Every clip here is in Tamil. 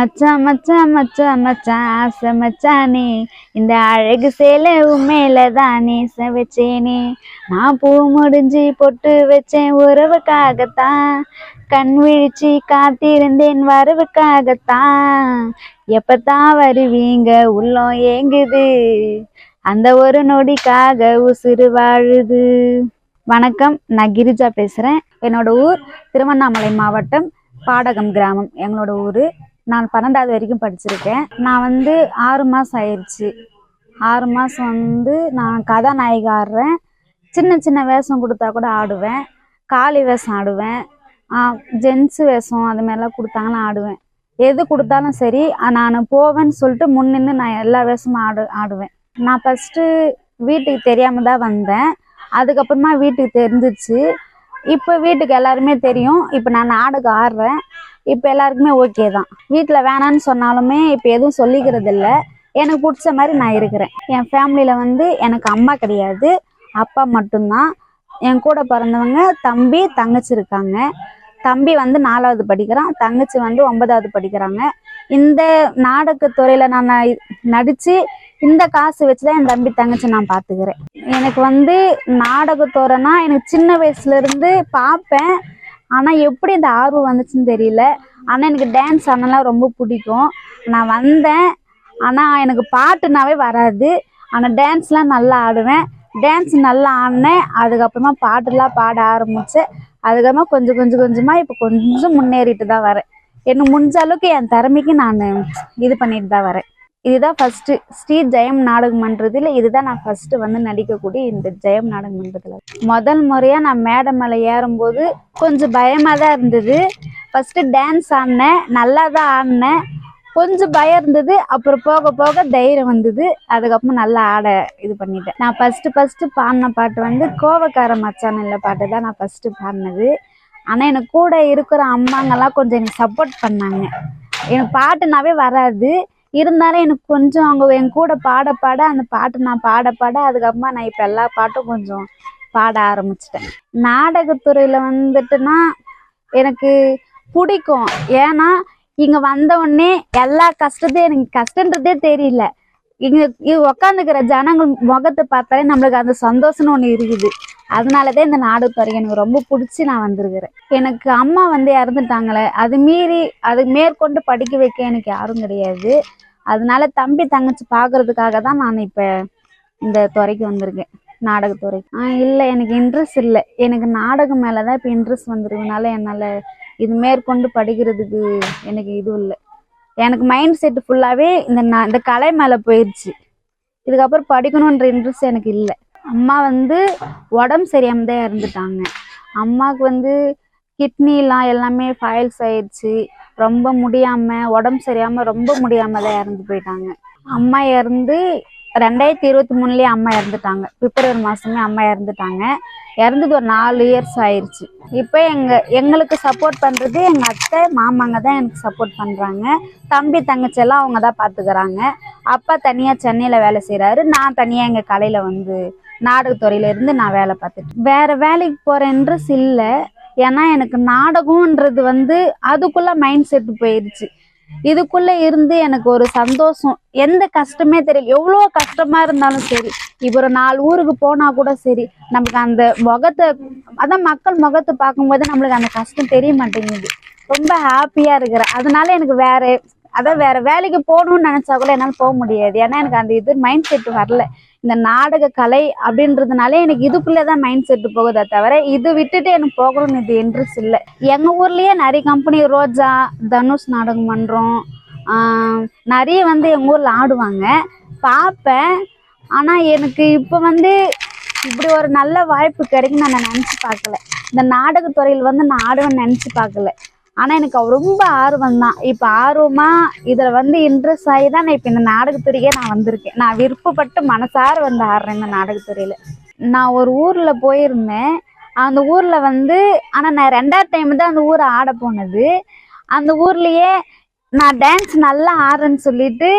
மச்சான் மச்சான் மச்சான் மச்சான் ஆசை மச்சானே, இந்த அழகு சேலை உண்மையில தானே வச்சேனே. நான் பூ முடிஞ்சு பொட்டு வச்சேன் உறவுக்காகத்தான், கண் விழிச்சு காத்திருந்தேன் வரவுக்காகத்தான். எப்பத்தான் வருவீங்க உள்ளம் ஏங்குது, அந்த ஒரு நொடிக்காக உசுறு வாழுது. வணக்கம், நான் கிரிஜா பேசுகிறேன். என்னோட ஊர் திருவண்ணாமலை மாவட்டம் பாடகம் கிராமம் எங்களோட ஊர். நான் 12வது வரைக்கும் படிச்சிருக்கேன். நான் 6 மாதம் ஆயிடுச்சு. 6 மாதம் நான் கதாநாயகி ஆடுறேன். சின்ன சின்ன வேஷம் கொடுத்தா கூட ஆடுவேன். காளி வேஷம் ஆடுவேன், ஜென்ஸு வேஷம் அது மாதிரிலாம் கொடுத்தாங்கன்னா ஆடுவேன். எது கொடுத்தாலும் சரி நான் போவேன்னு சொல்லிட்டு முன்னின்று நான் எல்லா வேஷமும் ஆடுவேன். நான் ஃபஸ்ட்டு வீட்டுக்கு தெரியாமல் தான் வந்தேன். அதுக்கப்புறமா வீட்டுக்கு தெரிஞ்சிச்சு. இப்போ வீட்டுக்கு எல்லாருமே தெரியும். இப்போ நான் நாடகம் ஆடுறேன். இப்போ எல்லாருக்குமே ஓகே தான். வீட்டில் வேணான்னு சொன்னாலுமே இப்போ எதுவும் சொல்லிக்கிறது இல்லை. எனக்கு பிடிச்ச மாதிரி நான் இருக்கிறேன். என் ஃபேமிலியில் எனக்கு அம்மா கிடையாது, அப்பா மட்டும்தான். என் கூட பிறந்தவங்க தம்பி தங்கச்சி இருக்காங்க. தம்பி 4வது படிக்கிறான், தங்கச்சி 9வது படிக்கிறாங்க. இந்த நாடகத்துறையில் நான் நடித்து இந்த காசு வச்சு தான் என் தம்பி தங்கச்சி நான் பார்த்துக்கிறேன். எனக்கு நாடகத்துறைனா எனக்கு சின்ன வயசுலேருந்து பார்ப்பேன். ஆனால் எப்படி இந்த ஆர்வம் வந்துச்சுன்னு தெரியல. ஆனால் எனக்கு டான்ஸ் ஆனலாம் ரொம்ப பிடிக்கும். நான் வந்தேன், ஆனால் எனக்கு பாட்டுனாவே வராது. ஆனால் டான்ஸ்லாம் நல்லா ஆடுவேன். டான்ஸ் நல்லா ஆடினேன். அதுக்கப்புறமா பாட்டுலாம் பாட ஆரம்பித்தேன். அதுக்கப்புறமா கொஞ்சமாக இப்போ கொஞ்சம் முன்னேறிட்டு தான் வரேன். எனக்கு முடிஞ்ச அளவுக்கு என் திறமைக்கு நான் இது பண்ணிட்டு தான் வரேன். இதுதான் ஃபஸ்ட்டு ஸ்ரீ ஜெயம் நாடக மன்றத்தில் இதுதான் நான் ஃபஸ்ட்டு நடிக்கக்கூடிய இந்த ஜெயம் நாடக மன்றத்தில். முதல் முறையாக நான் மேடை மேலே ஏறும்போது கொஞ்சம் பயமாக தான் இருந்தது. ஃபஸ்ட்டு டான்ஸ் ஆடினேன், நல்லா தான் ஆடினேன். கொஞ்சம் பயம் இருந்தது. அப்புறம் போக போக தைரியம் வந்தது. அதுக்கப்புறம் நல்லா ஆட இது பண்ணிட்டேன். நான் ஃபஸ்ட்டு பாடின பாட்டு கோவக்கார மச்சானில்ல பாட்டு தான் நான் ஃபஸ்ட்டு பாடினது. ஆனால் எனக்கு கூட இருக்கிற அம்மாங்கெல்லாம் கொஞ்சம் எனக்கு சப்போர்ட் பண்ணாங்க. எனக்கு பாட்டுனாவே வராது, இருந்தாலும் எனக்கு கொஞ்சம் அவங்க என் கூட பாட அந்த பாட்டு நான் பாட அதுக்கப்புறமா நான் இப்போ எல்லா பாட்டும் கொஞ்சம் பாட ஆரம்பிச்சிட்டேன். நாடகத்துறையில் எனக்கு பிடிக்கும். ஏன்னா இங்கே வந்தவுடனே எல்லா கஷ்டத்தையும் எனக்கு கஷ்டன்றதே தெரியல. இங்கே உக்காந்துக்கிற ஜனங்கள் முகத்தை பார்த்தாலே நம்மளுக்கு அந்த சந்தோஷம்னு ஒன்று இருக்குது. அதனாலதான் இந்த நாடகத்துறை எனக்கு ரொம்ப பிடிச்சி நான் வந்திருக்கிறேன். எனக்கு அம்மா இறந்துட்டாங்களே, அது மீறி அது மேற்கொண்டு படிக்க வைக்க எனக்கு யாரும் கிடையாது. அதனால தம்பி தங்கச்சி பார்க்கறதுக்காக தான் நான் இப்போ இந்த துறைக்கு வந்திருக்கேன், நாடகத்துறைக்கு. இல்லை, எனக்கு இன்ட்ரெஸ்ட் இல்லை. எனக்கு நாடகம் மேலே தான் இப்போ இன்ட்ரெஸ்ட் வந்துருக்கனால என்னால் இது மேற்கொண்டு படிக்கிறதுக்கு எனக்கு இது இல்லை. எனக்கு மைண்ட் செட்டு ஃபுல்லாகவே இந்த கலை மேலே போயிடுச்சு. இதுக்கப்புறம் படிக்கணுன்ற இன்ட்ரெஸ்ட் எனக்கு இல்லை. அம்மா உடம்பு சரியாமல் தான் இறந்துட்டாங்க. அம்மாவுக்கு கிட்னிலாம் எல்லாமே ஃபைல்ஸ் ஆயிடுச்சு. ரொம்ப முடியாமல், உடம்பு சரியாமல் ரொம்ப முடியாமல் தான் இறந்து போயிட்டாங்க. அம்மா இறந்து 2023 அம்மா இறந்துட்டாங்க. பிப்ரவரி மாதமே அம்மா இறந்துட்டாங்க. இறந்தது ஒரு 4 இயர்ஸ் ஆயிடுச்சு. இப்போ எங்களுக்கு சப்போர்ட் பண்ணுறது எங்கள் அத்தை மாமாங்க தான் எனக்கு சப்போர்ட் பண்ணுறாங்க. தம்பி தங்கச்செல்லாம் அவங்க தான் பார்த்துக்கிறாங்க. அப்பா தனியாக சென்னையில் வேலை செய்கிறாரு. நான் தனியாக எங்கள் கலையில் நாடகத்துறையிலேருந்து நான் வேலை பார்த்துட்டு வேறு வேலைக்கு போகிற இன்ட்ரெஸ்ட் இல்லை. ஏன்னா எனக்கு நாடகம்ன்றது அதுக்குள்ளே மைண்ட் செட்டு போயிடுச்சு. இதுக்குள்ளே இருந்து எனக்கு ஒரு சந்தோஷம், எந்த கஷ்டமே தெரியல. எவ்வளோ கஷ்டமாக இருந்தாலும் சரி, இப்போ ஒரு 4 ஊருக்கு போனால் கூட சரி, நமக்கு அந்த முகத்தை அதான் மக்கள் முகத்தை பார்க்கும்போது நம்மளுக்கு அந்த கஷ்டம் தெரிய மாட்டேங்குது. ரொம்ப ஹாப்பியாக இருக்கிறேன். அதனால எனக்கு வேற வேலைக்கு போகணும்னு நினச்சா கூட என்னால் போக முடியாது. ஏன்னா எனக்கு அந்த மைண்ட் செட்டு வரல. இந்த நாடக கலை அப்படின்றதுனால எனக்கு இதுக்குள்ளே தான் மைண்ட் செட்டு போகுதே தவிர இது விட்டுட்டு எனக்கு போகணும்னு இது இன்ட்ரெஸ்ட் இல்லை. எங்கள் ஊர்லேயே நிறைய கம்பெனி, ரோஜா, தனுஷ் நாடகம் மன்றம் நிறைய எங்கள் ஊரில் ஆடுவாங்க, பார்ப்பேன். ஆனால் எனக்கு இப்போ இப்படி ஒரு நல்ல வாய்ப்பு கிடைக்குன்னு நான் நினச்சி பார்க்கல. இந்த நாடகத்துறையில் நான் ஆடுவேன்னு நினச்சி பார்க்கல. ஆனால் எனக்கு ரொம்ப ஆர்வம் தான். இப்போ ஆர்வமாக இதில் இன்ட்ரெஸ்ட் ஆகி தான் நான் இப்போ இந்த நாடகத்துறையே நான் வந்திருக்கேன். நான் விருப்பப்பட்டு மனசார ஆடுறேன் இந்த நாடகத்துறையில். நான் ஒரு ஊரில் போயிருந்தேன். அந்த ஊரில் ஆனால் நான் 2வது டைம் தான் அந்த ஊரை ஆட போனது. அந்த ஊர்லேயே நான் டான்ஸ் நல்லா ஆடுறேன்னு சொல்லிட்டு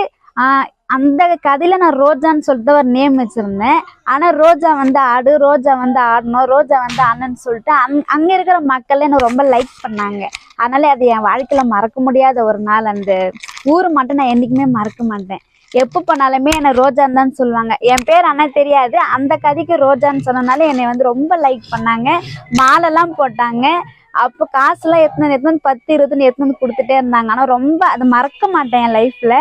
அந்த கதையில நான் ரோஜான்னு சொல்லிட்டு ஒரு நேம் வச்சிருந்தேன். ஆனா ரோஜா வந்து ஆடு, ரோஜா வந்து ஆடணும், ரோஜா வந்து ஆடணும்னு சொல்லிட்டு அங்க இருக்கிற மக்கள் என்ன ரொம்ப லைக் பண்ணாங்க. அதனால அது என் வாழ்க்கையில மறக்க முடியாத ஒரு நாள். அந்த ஊர் மட்டும் நான் என்னைக்குமே மறக்க மாட்டேன். எப்போ போனாலுமே என்னை ரோஜான்னு தான் சொல்லுவாங்க. என் பேர் ஆனால் தெரியாது, அந்த கதைக்கு ரோஜான்னு சொன்னதுனால என்னை வந்து ரொம்ப லைக் பண்ணாங்க. மாலைலாம் போட்டாங்க. அப்போ காசுலாம் எடுத்துன்னு 10, 20 எடுத்துன்னு கொடுத்துட்டே இருந்தாங்க. ஆனால் ரொம்ப அதை மறக்க மாட்டேன் என் லைஃப்ல.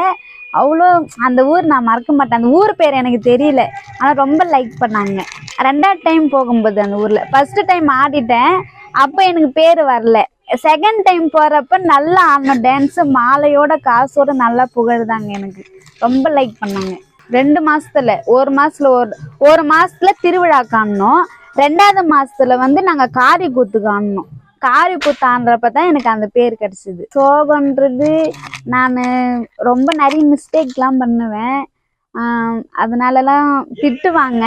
அவ்வளோ அந்த ஊர் நான் மறக்க மாட்டேன். அந்த ஊர் பேர் எனக்கு தெரியல, ஆனால் ரொம்ப லைக் பண்ணாங்க. 2வது டைம் போகும்போது அந்த ஊரில் ஃபஸ்ட்டு டைம் ஆடிட்டேன், அப்போ எனக்கு பேர் வரல. செகண்ட் டைம் போகிறப்ப நல்லா ஆடின டான்ஸு, மாலையோட காசோட நல்லா புகழ்தாங்க. எனக்கு ரொம்ப லைக் பண்ணாங்க. 2 மாதத்தில் ஒரு மாதத்தில் திருவிழா காணணும். 2வது மாதத்துல வந்து நாங்கள் காரி கூத்து காணணும். காரி கூத்து ஆடுறப்ப தான் எனக்கு அந்த பேர் கிடச்சிது. சோகன்றது நான் ரொம்ப நிறைய மிஸ்டேக்லாம் பண்ணுவேன். அதனாலலாம் திட்டுவாங்க,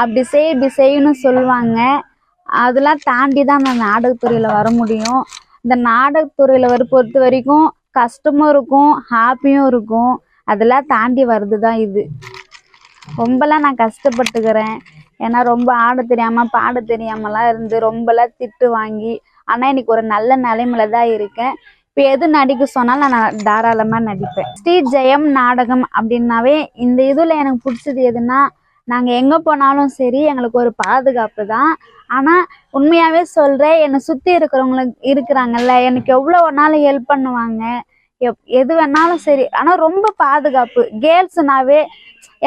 அப்படி செய்யணும்னு சொல்லுவாங்க. அதெல்லாம் தாண்டி தான் நான் நாடகத்துறையில் வர முடியும். இந்த நாடகத்துறையில் பொறுத்த வரைக்கும் கஷ்டமும் இருக்கும், ஹாப்பியும் இருக்கும். அதெல்லாம் தாண்டி வருது தான் இது. ரொம்பலாம் நான் கஷ்டப்பட்டுக்கிறேன். ஏன்னா ரொம்ப ஆட தெரியாமல் பாட தெரியாமலாம் இருந்து ரொம்பலாம் திட்டு வாங்கி, ஆனால் இன்னைக்கு ஒரு நல்ல நிலைமையில தான் இருக்கேன். இப்போ எது நடிக்க சொன்னாலும் நான் தாராளமாக நடிப்பேன். ஸ்ரீ ஜெயம் நாடகம் அப்படின்னாவே இந்த இதில் எனக்கு பிடிச்சது எதுனா, நாங்கள் எங்கே போனாலும் சரி எங்களுக்கு ஒரு பாதுகாப்பு தான். ஆனால் உண்மையாகவே சொல்கிறேன், என்னை சுற்றி இருக்கிறவங்களுக்கு இருக்கிறாங்கல்ல, எனக்கு எவ்வளோ நாள் ஹெல்ப் பண்ணுவாங்க, எது வேணாலும் சரி. ஆனால் ரொம்ப பாதுகாப்பு. கேர்ள்ஸ்னாவே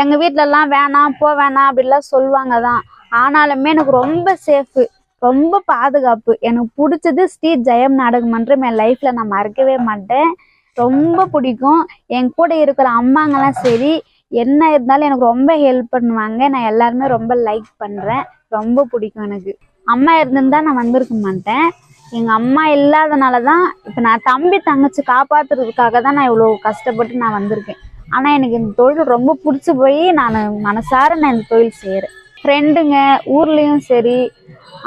எங்கள் வீட்டிலலாம் வேணாம் போ வேணாம் அப்படிலாம் சொல்லுவாங்க தான். ஆனாலுமே எனக்கு ரொம்ப சேஃபு, ரொம்ப பாதுகாப்பு. எனக்கு பிடிச்சது ஸ்ரீ ஜெயம் நாடகம் மன்றம். என் லைஃப்பில் நான் மறக்கவே மாட்டேன். ரொம்ப பிடிக்கும். என் கூட இருக்கிற அம்மாங்கெல்லாம் சரி, என்ன இருந்தாலும் எனக்கு ரொம்ப ஹெல்ப் பண்ணுவாங்க. நான் எல்லாருமே ரொம்ப லைக் பண்ணுறேன். ரொம்ப பிடிக்கும் எனக்கு. அம்மா இருந்திருந்தால் நான் வந்திருக்க மாட்டேன். எங்கள் அம்மா இல்லாதனால தான் இப்போ நான் தம்பி தங்கச்சி காப்பாற்றுறதுக்காக தான் நான் இவ்வளோ கஷ்டப்பட்டு நான் வந்திருக்கேன். ஆனால் எனக்கு இந்த தொழில் ரொம்ப பிடிச்சி போய் நான் மனசார இந்த தொழில் செய்கிறேன். ஃப்ரெண்டுங்க ஊர்லேயும் சரி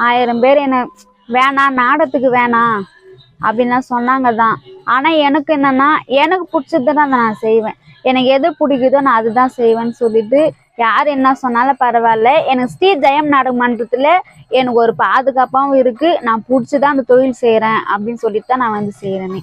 1000 பேர் என்னை வேணாம் நாடகத்துக்கு வேணாம் அப்படின்லாம் சொன்னாங்க தான். ஆனால் எனக்கு என்னென்னா, எனக்கு பிடிச்சது தான் நான் செய்வேன். எனக்கு எது பிடிக்குதோ நான் அதுதான் செய்வேன்னு சொல்லிட்டு யார் என்ன சொன்னாலும் பரவாயில்ல, எனக்கு ஸ்ரீ ஜெயம் நாடக மன்றத்தில் எனக்கு ஒரு பாதுகாப்பாகவும் இருக்குது. நான் பிடிச்சி தான் அந்த தொழில் செய்கிறேன் அப்படின்னு சொல்லிட்டு தான் நான் வந்து செய்கிறேனே.